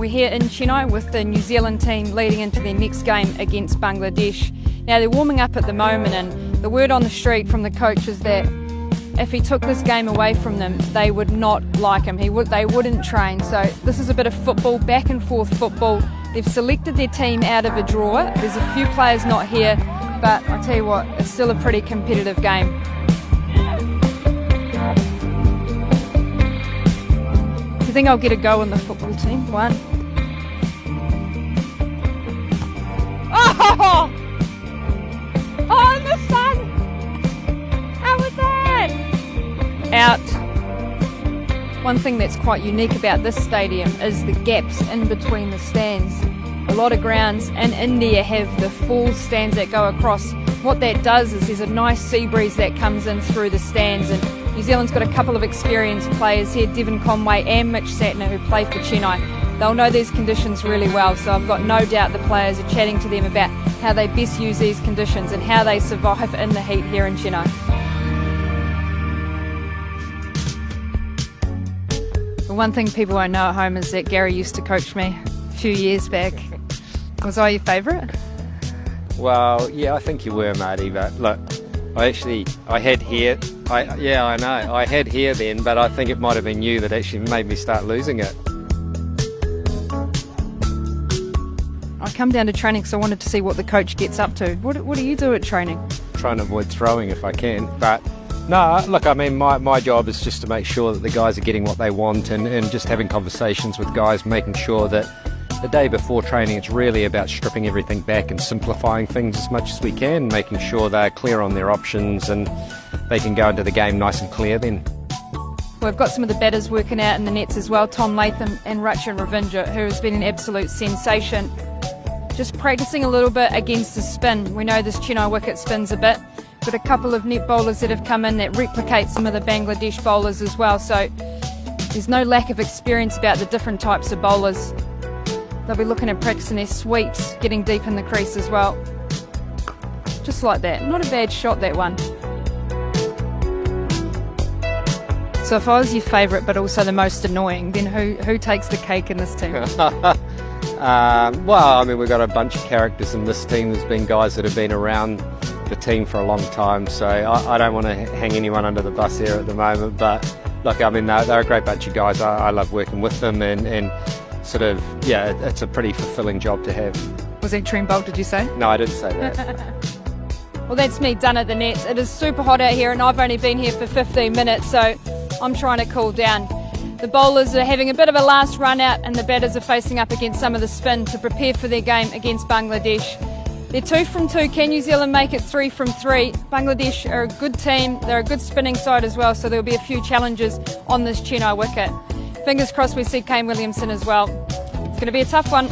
We're here in Chennai with the New Zealand team leading into their next game against Bangladesh. Now they're warming up at the moment, and the word on the street from the coach is that if he took this game away from them, they would not like him. They wouldn't train. So this is a bit of football, back and forth football. They've selected their team out of a draw. There's a few players not here, but I'll tell you what, it's still a pretty competitive game. Do you think I'll get a go on the football team? One. Oh! Oh, in the sun! How was that? Out. One thing that's quite unique about this stadium is the gaps in between the stands. A lot of grounds in India have the full stands that go across. What that does is there's a nice sea breeze that comes in through the stands, and New Zealand's got a couple of experienced players here, Devon Conway and Mitch Satner, who play for Chennai. They'll know these conditions really well, so I've got no doubt the players are chatting to them about how they best use these conditions and how they survive in the heat here in Chennai. The one thing people won't know at home is that Gary used to coach me a few years back. Was I your favourite? Well, yeah, I think you were, Marty, but look, I had hair then, but I think it might have been you that actually made me start losing it. I come down to training because I wanted to see what the coach gets up to. What do you do at training? Trying to avoid throwing if I can, but no, look, I mean, my job is just to make sure that the guys are getting what they want and just having conversations with guys, making sure that the day before training it's really about stripping everything back and simplifying things as much as we can, making sure they're clear on their options and they can go into the game nice and clear then. We've got some of the batters working out in the nets as well, Tom Latham and Rachin Ravindra, who has been an absolute sensation. Just practising a little bit against the spin. We know this Chennai wicket spins a bit. Got a couple of net bowlers that have come in that replicate some of the Bangladesh bowlers as well, so there's no lack of experience about the different types of bowlers. They'll be looking at practicing their sweeps, getting deep in the crease as well. Just like that. Not a bad shot, that one. So if I was your favourite but also the most annoying, then who takes the cake in this team? Well, I mean, we've got a bunch of characters in this team. There's been guys that have been around the team for a long time, so I don't want to hang anyone under the bus here at the moment, but look, I mean, they're a great bunch of guys. I love working with them and sort of, yeah, it's a pretty fulfilling job to have. Was that Trent Bolt, did you say? No, I didn't say that. Well, that's me done at the nets. It is super hot out here and I've only been here for 15 minutes, so I'm trying to cool down. The bowlers are having a bit of a last run out and the batters are facing up against some of the spin to prepare for their game against Bangladesh. They're 2 from 2. Can New Zealand make it 3 from 3? Bangladesh are a good team. They're a good spinning side as well, so there'll be a few challenges on this Chennai wicket. Fingers crossed we see Kane Williamson as well. It's going to be a tough one.